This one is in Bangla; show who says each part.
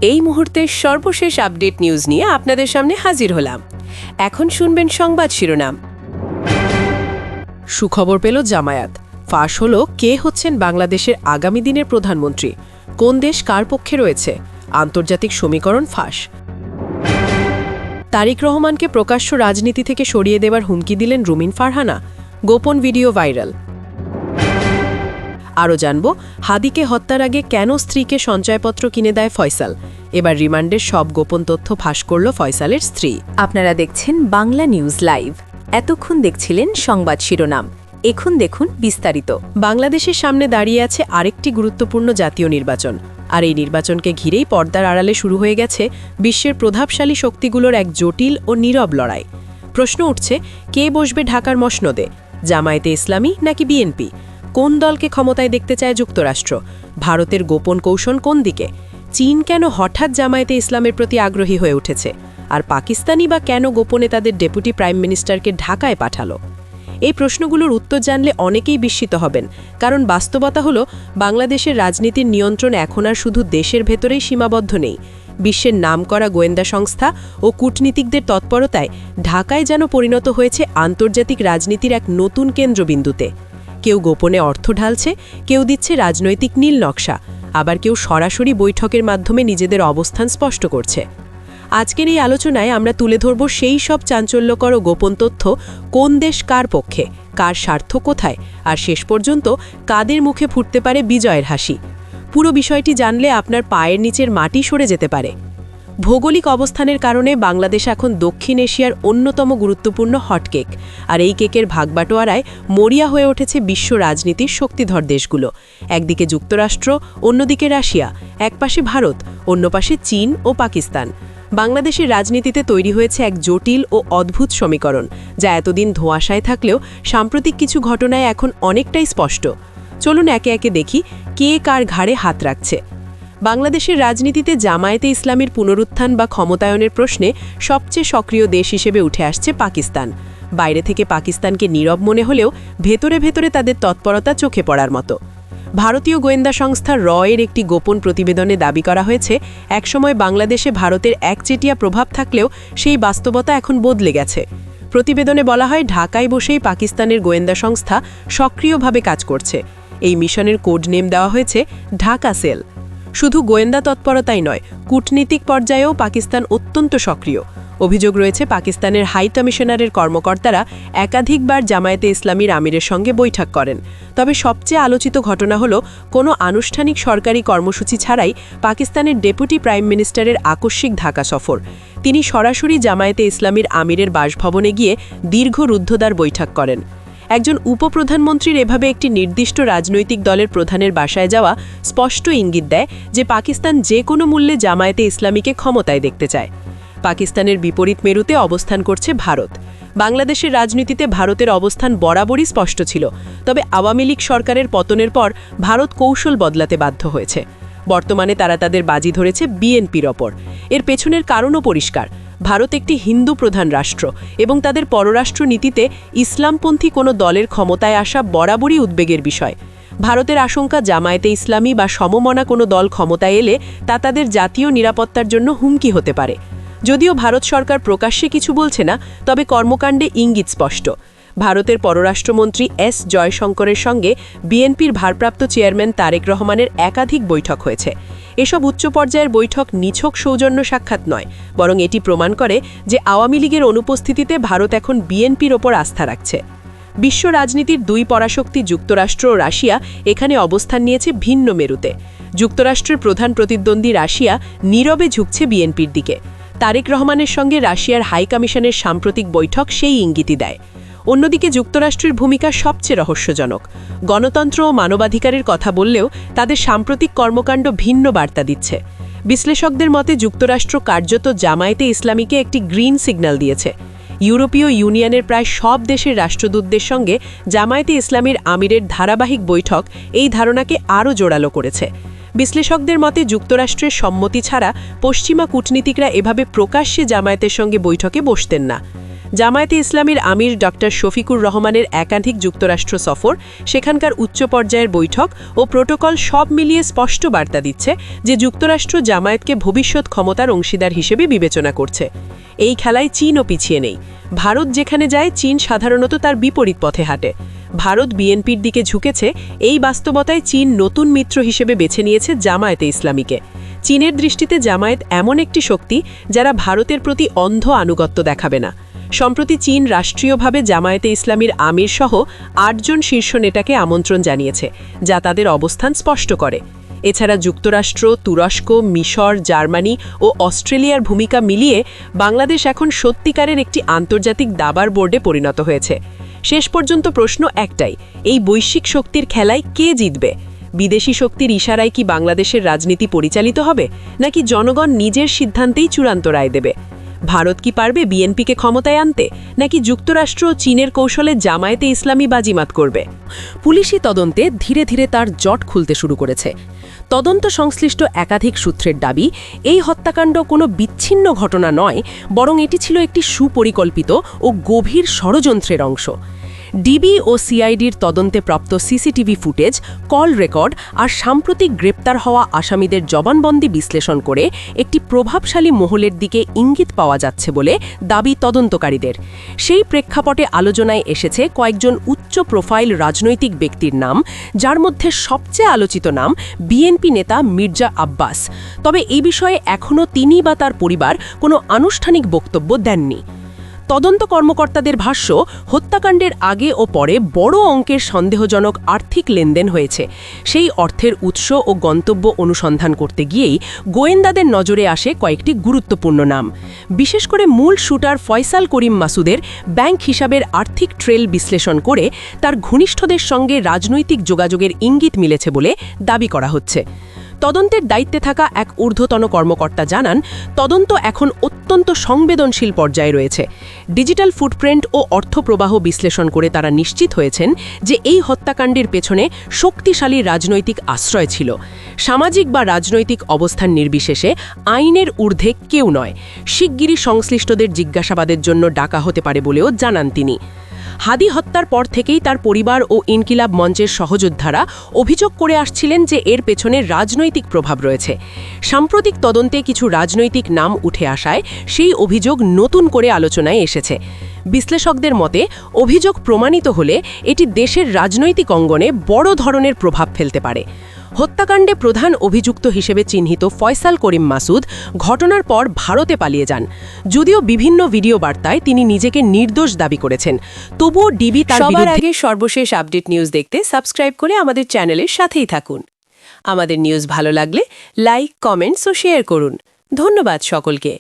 Speaker 1: এই মুহূর্তের সর্বশেষ আপডেট নিউজ নিয়ে আপনাদের সামনে হাজির হলাম। এখন শুনবেন সংবাদ শিরোনাম। সুখবর পেল জামায়াত। ফাঁস হলো কে হচ্ছেন বাংলাদেশের আগামী দিনের প্রধানমন্ত্রী, কোন দেশ কার পক্ষে রয়েছে, আন্তর্জাতিক সমীকরণ ফাঁস। তারেক রহমানকে প্রকাশ্য রাজনীতি থেকে সরিয়ে দেওয়ার হুমকি দিলেন রুমিন ফারহানা, গোপন ভিডিও ভাইরাল। আরও জানব, হাদিকে হত্যার আগে কেন স্ত্রীকে সঞ্চয়পত্র কিনে দেয় ফয়সাল। এবার রিমান্ডের সব গোপন তথ্য ফাঁস করল ফয়সালের স্ত্রী।
Speaker 2: আপনারা দেখছেন বাংলা নিউজ লাইভ। এতক্ষণ দেখছিলেন সংবাদ শিরোনাম, এখন দেখুন বিস্তারিত।
Speaker 1: বাংলাদেশের সামনে দাঁড়িয়ে আছে আরেকটি গুরুত্বপূর্ণ জাতীয় নির্বাচন, আর এই নির্বাচনকে ঘিরেই পর্দার আড়ালে শুরু হয়ে গেছে বিশ্বের প্রভাবশালী শক্তিগুলোর এক জটিল ও নীরব লড়াই। প্রশ্ন উঠছে, কে বসবে ঢাকার মসনদে, জামায়াতে ইসলামী নাকি বিএনপি? কোন দলকে ক্ষমতায় দেখতে চায় যুক্তরাষ্ট্র? ভারতের গোপন কৌশল কোন দিকে? চীন কেন হঠাৎ জামায়াতে ইসলামের প্রতি আগ্রহী হয়ে উঠেছে? আর পাকিস্তানি বা কেন গোপনে তাদের ডেপুটি প্রাইম মিনিস্টারকে ঢাকায় পাঠালো? এই প্রশ্নগুলোর উত্তর জানলে অনেকেই বিস্মিত হবেন, কারণ বাস্তবতা হলো বাংলাদেশের রাজনীতির নিয়ন্ত্রণ এখন আর শুধু দেশের ভেতরেই সীমাবদ্ধ নেই। বিশ্বের নামকরা গোয়েন্দা সংস্থা ও কূটনীতিকদের তৎপরতায় ঢাকায় যেন পরিণত হয়েছে আন্তর্জাতিক রাজনীতির এক নতুন কেন্দ্রবিন্দুতে। কেউ গোপনে অর্থ ঢালছে, কেউ দিচ্ছে রাজনৈতিক নীল নকশা, আবার কেউ সরাসরি বৈঠকের মাধ্যমে নিজেদের অবস্থান স্পষ্ট করছে। আজকের এই আলোচনায় আমরা তুলে ধরব সেই সব চাঞ্চল্যকর ও গোপন তথ্য, কোন দেশ কার পক্ষে, কার স্বার্থ কোথায়, আর শেষ পর্যন্ত কাদের মুখে ফুটতে পারে বিজয়ের হাসি। পুরো বিষয়টি জানলে আপনার পায়ের নিচের মাটি সরে যেতে পারে। ভৌগোলিক অবস্থানের কারণে বাংলাদেশ এখন দক্ষিণ এশিয়ার অন্যতম গুরুত্বপূর্ণ হটকেক, আর এই কেকের ভাগবাটোয়ারায় মরিয়া হয়ে উঠেছে বিশ্ব রাজনীতির শক্তিধর দেশগুলো। একদিকে যুক্তরাষ্ট্র, অন্যদিকে রাশিয়া, একপাশে ভারত, অন্য পাশে চীন ও পাকিস্তান। বাংলাদেশের রাজনীতিতে তৈরি হয়েছে এক জটিল ও অদ্ভুত সমীকরণ, যা এতদিন ধোঁয়াশায় থাকলেও সাম্প্রতিক কিছু ঘটনায় এখন অনেকটাই স্পষ্ট। চলুন একে একে দেখি কে কার ঘাড়ে হাত রাখছে। বাংলাদেশের রাজনীতিতে জামায়াতে ইসলামীর পুনরুত্থান বা ক্ষমতায়নের প্রশ্নে সবচেয়ে সক্রিয় দেশ হিসেবে উঠে আসছে পাকিস্তান। বাইরে থেকে পাকিস্তানকে নীরব মনে হলেও ভেতরে ভেতরে তাদের তৎপরতা চোখে পড়ার মতো। ভারতীয় গোয়েন্দা সংস্থা র-এর একটি গোপন প্রতিবেদনে দাবি করা হয়েছে, একসময় বাংলাদেশে ভারতের একচেটিয়া প্রভাব থাকলেও সেই বাস্তবতা এখন বদলে গেছে। প্রতিবেদনে বলা হয়, ঢাকায় বসেই পাকিস্তানের গোয়েন্দা সংস্থা সক্রিয়ভাবে কাজ করছে। এই মিশনের কোড নেম দেওয়া হয়েছে ঢাকা সেল। শুধু গোয়েন্দা তৎপরতাই নয়, কূটনীতিক পর্যায়েও পাকিস্তান অত্যন্ত সক্রিয়। অভিযোগ রয়েছে, পাকিস্তানের হাই কমিশনারের কর্মকর্তারা একাধিকবার জামায়াতে ইসলামীর আমিরের সঙ্গে বৈঠক করেন। তবে সবচেয়ে আলোচিত ঘটনা হলো, কোনো আনুষ্ঠানিক সরকারি কর্মসূচি ছাড়াই পাকিস্তানের ডেপুটি প্রাইম মিনিস্টারের আকস্মিক ঢাকা সফর। তিনি সরাসরি জামায়াতে ইসলামীর আমিরের বাসভবনে গিয়ে দীর্ঘ রুদ্ধদ্বার বৈঠক করেন। একজন উপপ্রধানমন্ত্রীর এভাবে একটি নির্দিষ্ট রাজনৈতিক দলের প্রধানের বাসায় যাওয়া স্পষ্ট ইঙ্গিত দেয় যে পাকিস্তান যে কোনো মূল্যে জামায়াতে ইসলামীকে ক্ষমতায় দেখতে চায়। পাকিস্তানের বিপরীত মেরুতে অবস্থান করছে ভারত। বাংলাদেশের রাজনীতিতে ভারতের অবস্থান বরাবরই স্পষ্ট ছিল, তবে আওয়ামী লীগ সরকারের পতনের পর ভারত কৌশল বদলাতে বাধ্য হয়েছে। বর্তমানে তারা তাদের বাজি ধরেছে বিএনপির ওপর। এর পেছনের কারণও পরিষ্কার। ভারত একটি হিন্দু প্রধান রাষ্ট্র এবং তাদের পররাষ্ট্র নীতিতে ইসলামপন্থী কোনো দলের ক্ষমতায় আসা বরাবরই উদ্বেগের বিষয়। ভারতের আশঙ্কা, জামায়াতে ইসলামী বা সমমনা কোনো দল ক্ষমতায় এলে তা তাদের জাতীয় নিরাপত্তার জন্য হুমকি হতে পারে। যদিও ভারত সরকার প্রকাশ্যে কিছু বলছে না, তবে কর্মকাণ্ডে ইঙ্গিত স্পষ্ট। ভারতের পররাষ্ট্রমন্ত্রী এস জয়শঙ্করের সঙ্গে বিএনপির ভারপ্রাপ্ত চেয়ারম্যান তারেক রহমানের একাধিক বৈঠক হয়েছে। এসব উচ্চ পর্যায়ের বৈঠক নিছক সৌজন্য সাক্ষাৎ নয়, বরং এটি প্রমাণ করে যে আওয়ামী লীগের অনুপস্থিতিতে ভারত এখন বিএনপির ওপর আস্থা রাখছে। বিশ্ব রাজনীতির দুই পরাশক্তি যুক্তরাষ্ট্র ও রাশিয়া এখানে অবস্থান নিয়েছে ভিন্ন মেরুতে। যুক্তরাষ্ট্রের প্রধান প্রতিদ্বন্দ্বী রাশিয়া নীরবে ঝুঁকছে বিএনপির দিকে। তারেক রহমানের সঙ্গে রাশিয়ার হাই কমিশনের সাম্প্রতিক বৈঠক সেই ইঙ্গিতই দেয়। অন্যদিকে যুক্তরাষ্ট্রের ভূমিকা সবচেয়ে রহস্যজনক। গণতন্ত্র ও মানবাধিকারের কথা বললেও তাদের সাম্প্রতিক কর্মকাণ্ড ভিন্ন বার্তা দিচ্ছে। বিশ্লেষকদের মতে যুক্তরাষ্ট্র কার্যত জামায়াতে ইসলামীকে একটি গ্রিন সিগন্যাল দিয়েছে। ইউরোপীয় ইউনিয়নের প্রায় সব দেশের রাষ্ট্রদূতদের সঙ্গে জামায়াতে ইসলামীর আমিরের ধারাবাহিক বৈঠক এই ধারণাকে আরও জোরালো করেছে। বিশ্লেষকদের মতে যুক্তরাষ্ট্রের সম্মতি ছাড়া পশ্চিমা কূটনীতিকরা এভাবে প্রকাশ্যে জামায়াতের সঙ্গে বৈঠকে বসতেন না। জামায়াতে ইসলামীর আমির ডক্টর শফিকুর রহমানের একাধিক যুক্তরাষ্ট্র সফর, সেখানকার উচ্চ পর্যায়ের বৈঠক ও প্রোটোকল সব মিলিয়ে স্পষ্ট বার্তা দিচ্ছে যে যুক্তরাষ্ট্র জামায়াতকে ভবিষ্যৎ ক্ষমতার অংশীদার হিসেবে বিবেচনা করছে। এই খেলায় চীনও পিছিয়ে নেই। ভারত যেখানে যায় চীন সাধারণত তার বিপরীত পথে হাঁটে। ভারত বিএনপির দিকে ঝুঁকেছে, এই বাস্তবতায় চীন নতুন মিত্র হিসেবে বেছে নিয়েছে জামায়াতে ইসলামীকে। চীনের দৃষ্টিতে জামায়াত এমন একটি শক্তি যারা ভারতের প্রতি অন্ধ আনুগত্য দেখাবে না। সম্প্রতি চীন রাষ্ট্রীয়ভাবে জামায়াতে ইসলামীর আমির সহ ৮ জন শীর্ষ নেতাকে আমন্ত্রণ জানিয়েছে, যা তাদের অবস্থান স্পষ্ট করে। এছাড়া যুক্তরাষ্ট্র, তুরস্ক, মিশর, জার্মানি ও অস্ট্রেলিয়ার ভূমিকা মিলিয়ে বাংলাদেশ এখন সত্যিকারের একটি আন্তর্জাতিক দাবার বোর্ডে পরিণত হয়েছে। শেষ পর্যন্ত প্রশ্ন একটাই, এই বৈশ্বিক শক্তির খেলায় কে জিতবে? বিদেশি শক্তির ইশারায় কি বাংলাদেশের রাজনীতি পরিচালিত হবে, নাকি জনগণ নিজের সিদ্ধান্তেই চূড়ান্ত রায় দেবে? ভারত কি পারবে বিএনপিকে ক্ষমতায় আনতে, নাকি যুক্তরাষ্ট্র ও চীনের কৌশলে জামায়াতে ইসলামী বাজিমাত করবে?
Speaker 2: পুলিশি তদন্তে ধীরে ধীরে তার জট খুলতে শুরু করেছে। তদন্ত সংশ্লিষ্ট একাধিক সূত্রের দাবি, এই হত্যাকাণ্ড কোনো বিচ্ছিন্ন ঘটনা নয়, বরং এটি ছিল একটি সুপরিকল্পিত ও গভীর ষড়যন্ত্রের অংশ। ডিবি ও সিআইডির তদন্তে প্রাপ্ত সিসিটিভি ফুটেজ, কল রেকর্ড আর সাম্প্রতিক গ্রেপ্তার হওয়া আসামিদের জবানবন্দি বিশ্লেষণ করে একটি প্রভাবশালী মহলের দিকে ইঙ্গিত পাওয়া যাচ্ছে বলে দাবি তদন্তকারীদের। সেই প্রেক্ষাপটে আলোচনায় এসেছে কয়েকজন উচ্চ প্রোফাইল রাজনৈতিক ব্যক্তির নাম, যার মধ্যে সবচেয়ে আলোচিত নাম বিএনপি নেতা মির্জা আব্বাস। তবে এই বিষয়ে এখনও তিনি বা তার পরিবার কোনো আনুষ্ঠানিক বক্তব্য দেননি। তদন্ত কর্মকর্তাদের ভাষ্য, হত্যাকাণ্ডের আগে ও পরে বড় অঙ্কের সন্দেহজনক আর্থিক লেনদেন হয়েছে। সেই অর্থের উৎস ও গন্তব্য অনুসন্ধান করতে গিয়েই গোয়েন্দাদের নজরে আসে কয়েকটি গুরুত্বপূর্ণ নাম। বিশেষ করে মূল শুটার ফয়সাল করিম মাসুদের ব্যাংক হিসাবের আর্থিক ট্রেল বিশ্লেষণ করে তার ঘনিষ্ঠদের সঙ্গে রাজনৈতিক যোগাযোগের ইঙ্গিত মিলেছে বলে দাবি করা হচ্ছে। তদন্তের দায়িত্বে থাকা এক ঊর্ধ্বতন কর্মকর্তা জানান, তদন্ত এখন অত্যন্ত সংবেদনশীল পর্যায়ে রয়েছে। ডিজিটাল ফুটপ্রিন্ট ও অর্থপ্রবাহ বিশ্লেষণ করে তারা নিশ্চিত হয়েছেন যে এই হত্যাকাণ্ডের পেছনে শক্তিশালী রাজনৈতিক আশ্রয় ছিল। সামাজিক বা রাজনৈতিক অবস্থান নির্বিশেষে আইনের ঊর্ধ্বে কেউ নয়। শিগগিরই সংশ্লিষ্টদের জিজ্ঞাসাবাদের জন্য ডাকা হতে পারে বলেও জানান তিনি। হাদি হত্যার পর থেকেই তার পরিবার ও ইনকিলাব মঞ্চের সহযোদ্ধারা অভিযোগ করে আসছিলেন যে এর পেছনে রাজনৈতিক প্রভাব রয়েছে। সাম্প্রতিক তদন্তে কিছু রাজনৈতিক নাম উঠে আসায় সেই অভিযোগ নতুন করে আলোচনায় এসেছে। বিশ্লেষকদের মতে, অভিযোগ প্রমাণিত হলে এটি দেশের রাজনৈতিক অঙ্গনে বড় ধরনের প্রভাব ফেলতে পারে। হত্যাকাণ্ডে প্রধান অভিযুক্ত হিসেবে চিহ্নিত ফয়সাল করিম মাসুদ ঘটনার পর ভারতে পালিয়ে যান। যদিও বিভিন্ন ভিডিও বার্তায় তিনি নিজেকে নির্দোষ দাবি করেছেন, তবুও ডিবি তার বিরুদ্ধে
Speaker 1: আগে সর্বশেষ আপডেট নিউজ দেখতে সাবস্ক্রাইব করে আমাদের চ্যানেলের সাথেই থাকুন। আমাদের নিউজ ভালো লাগলে লাইক, কমেন্টস ও শেয়ার করুন। ধন্যবাদ সকলকে।